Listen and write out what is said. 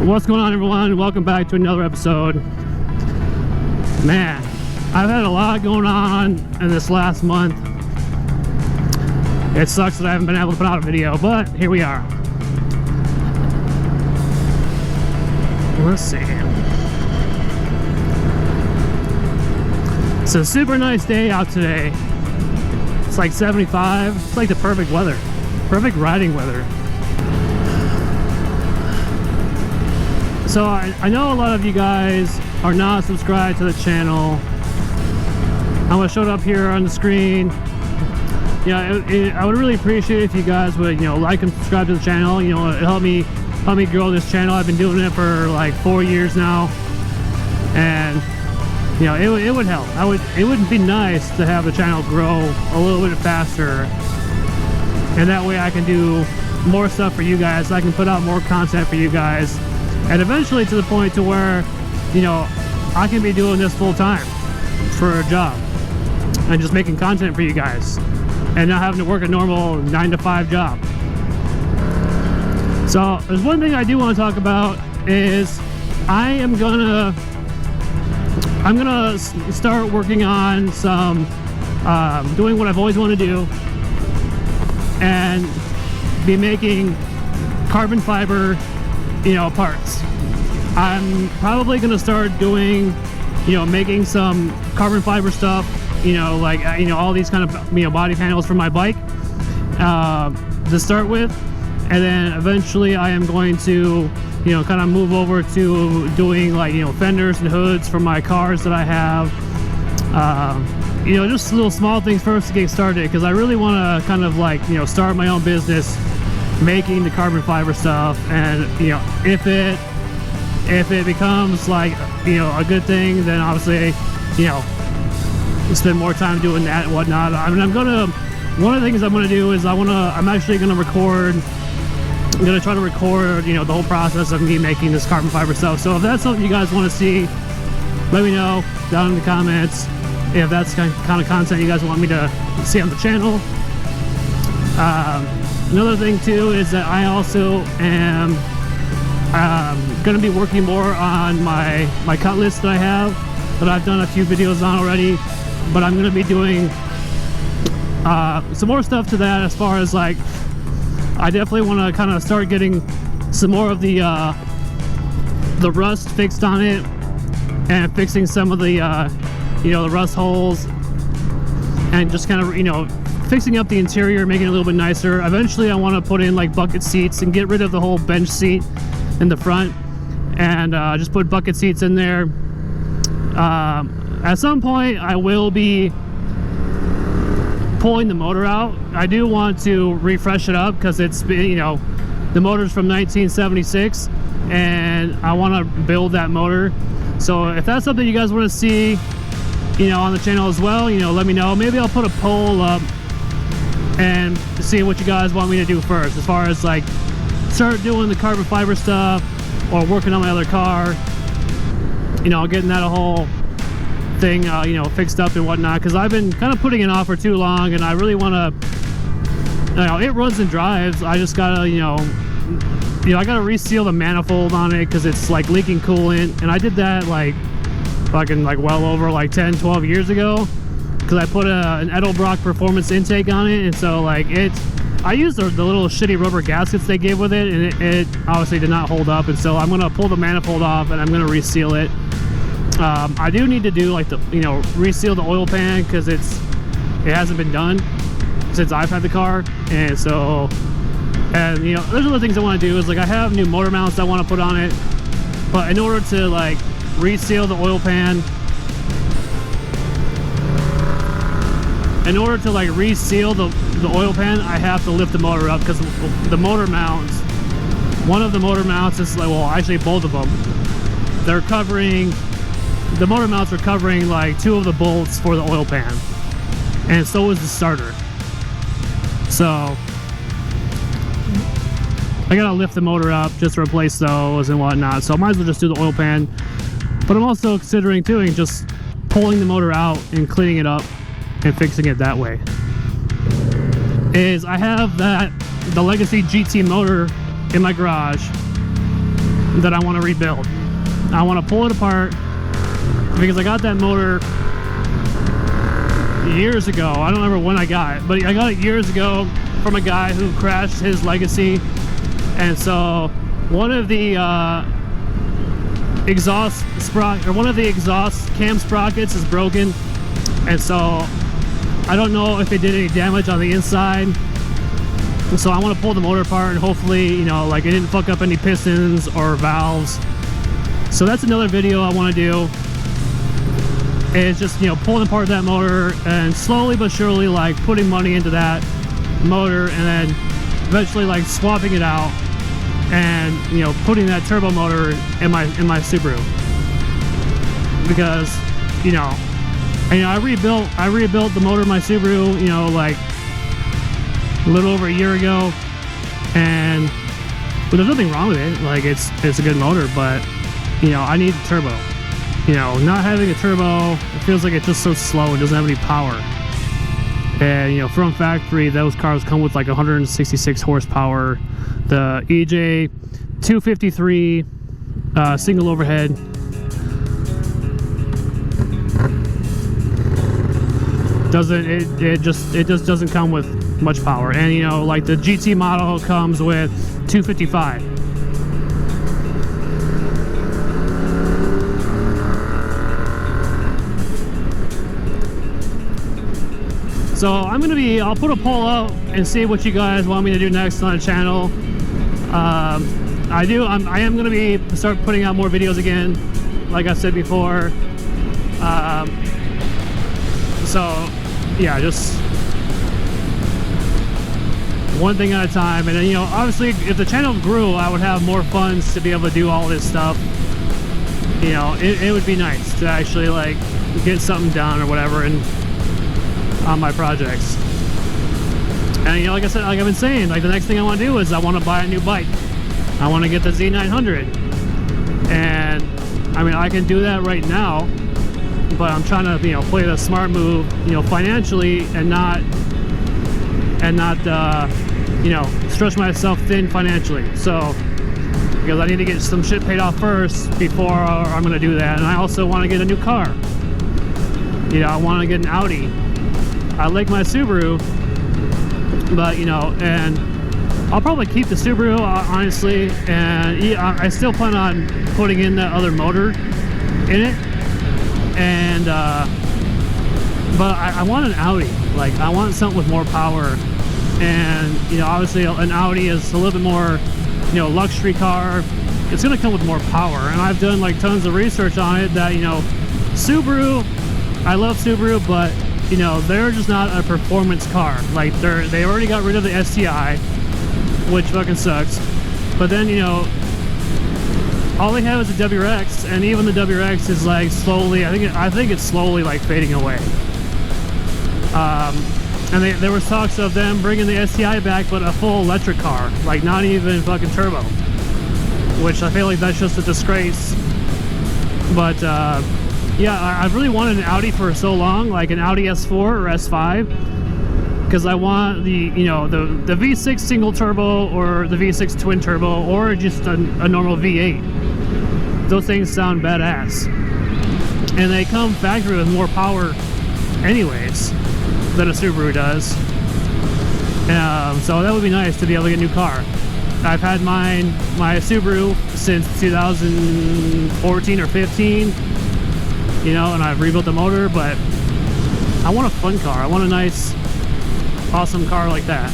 What's going on, everyone? Welcome back to another episode. Man, I've had a lot going on in this last month. It sucks that I haven't been able to put out a video, but here we are. Let's see. It's a super nice day out today. It's like 75. It's like the perfect weather. Perfect riding weather. So I know a lot of you guys are not subscribed to the channel. I'm going to show it up here on the screen. Yeah, I would really appreciate if you guys would, like and subscribe to the channel. It help me grow this channel. I've been doing it for like 4 years now, and it would help. It would be nice to have the channel grow a little bit faster, and that way I can do more stuff for you guys. I can put out more content for you guys. And eventually to the point to where, I can be doing this full time for a job and just making content for you guys and not having to work a normal 9-to-5 job. So there's one thing I do want to talk about is I'm gonna start working on some doing what I've always wanted to do and be making carbon fiber parts. I'm probably gonna start doing, making some carbon fiber stuff, all these kind of, body panels for my bike to start with, and then eventually I am going to, kind of move over to doing fenders and hoods for my cars that I have. Just little small things first to get started, because I really want to kind of start my own business making the carbon fiber stuff. And if it becomes a good thing, then obviously spend more time doing that and whatnot. I mean, one of the things I'm gonna do is I'm actually gonna record. I'm gonna try to record the whole process of me making this carbon fiber stuff. So if that's something you guys want to see, let me know down in the comments if that's the kind of content you guys want me to see on the channel. Another thing too is that I also am going to be working more on my cut list that I have, that I've done a few videos on already, but I'm going to be doing some more stuff to that, as far as I definitely want to kind of start getting some more of the rust fixed on it, and fixing some of the the rust holes, and just kind of fixing up the interior, making it a little bit nicer. Eventually I want to put in bucket seats and get rid of the whole bench seat in the front, and just put bucket seats in there. At some point I will be pulling the motor out. I do want to refresh it up, because it's been, the motor's from 1976, and I want to build that motor. So if that's something you guys want to see on the channel as well, let me know. Maybe I'll put a poll up and see what you guys want me to do first, as far as start doing the carbon fiber stuff, or working on my other car, getting that whole thing fixed up and whatnot, because I've been kind of putting it off for too long, and I really want to, it runs and drives. I just gotta I gotta reseal the manifold on it, because it's leaking coolant, and I did that fucking well over 10-12 years ago, because I put an Edelbrock performance intake on it. And so I used the little shitty rubber gaskets they gave with it, and it obviously did not hold up. And so I'm gonna pull the manifold off, and I'm gonna reseal it. I do need to do reseal the oil pan, because it hasn't been done since I've had the car. And so, there's other things I want to do. Is I have new motor mounts I want to put on it, but in order to reseal the oil pan, reseal the oil pan, I have to lift the motor up, because the motor mounts, one of the motor mounts is actually both of them, the motor mounts are covering 2 of the bolts for the oil pan, and so is the starter. So I gotta lift the motor up just to replace those and whatnot. So I might as well just do the oil pan. But I'm also considering doing just pulling the motor out and cleaning it up and fixing it that way. I have the Legacy GT motor in my garage, that I want to rebuild. I want to pull it apart because I got that motor years ago. I don't remember when I got it, but I got it years ago from a guy who crashed his Legacy. And so one of the exhaust cam sprockets is broken, and so I don't know if it did any damage on the inside. So I want to pull the motor apart and hopefully, you know, like it didn't fuck up any pistons or valves. So that's another video I want to do. It's just, you know, pulling apart that motor and slowly but surely like putting money into that motor, and then eventually like swapping it out and, you know, putting that turbo motor in my Subaru. Because, you know, I rebuilt the motor of my Subaru, you know, like a little over a year ago, and but there's nothing wrong with it. Like it's a good motor, but you know, I need a turbo. You know, not having a turbo, it feels like it's just so slow. It doesn't have any power. And you know, from factory, those cars come with like 166 horsepower. The EJ253 single overhead. It just doesn't come with much power. And you know, like the GT model comes with 255. So I'll put a poll up and see what you guys want me to do next on the channel. I am gonna start putting out more videos again, like I said before. So yeah, just one thing at a time. And then, you know, obviously if the channel grew, I would have more funds to be able to do all this stuff. You know, it would be nice to actually like get something done or whatever and on my projects. And you know, like I said, like I've been saying, like the next thing I want to do is I want to buy a new bike. I want to get the Z900, and I mean I can do that right now, but I'm trying to, you know, play the smart move, you know, financially, and not you know, stretch myself thin financially. So because I need to get some shit paid off first before I'm gonna do that. And I also want to get a new car. You know, I want to get an Audi. I like my Subaru, but you know, and I'll probably keep the Subaru, honestly, and I still plan on putting in that other motor in it, and but I want an Audi. Like I want something with more power, and you know, obviously an Audi is a little bit more, you know, luxury car. It's gonna come with more power, and I've done like tons of research on it that, you know, Subaru, I love Subaru, but you know, they're just not a performance car. Like they already got rid of the STI, which fucking sucks. But then, you know, all they have is a WRX, and even the WRX is like slowly, I think it's slowly like fading away. And there was talks of them bringing the STI back, but a full electric car, like not even fucking turbo, which I feel like that's just a disgrace. But yeah, I've really wanted an Audi for so long, like an Audi S4 or S5, because I want the, you know, the V6 single turbo or the V6 twin turbo or just a normal V8. Those things sound badass, and they come factory with more power anyways than a Subaru does. So that would be nice to be able to get a new car. I've had my Subaru since 2014 or 15. You know, and I've rebuilt the motor, but I want a fun car. I want a nice, awesome car like that.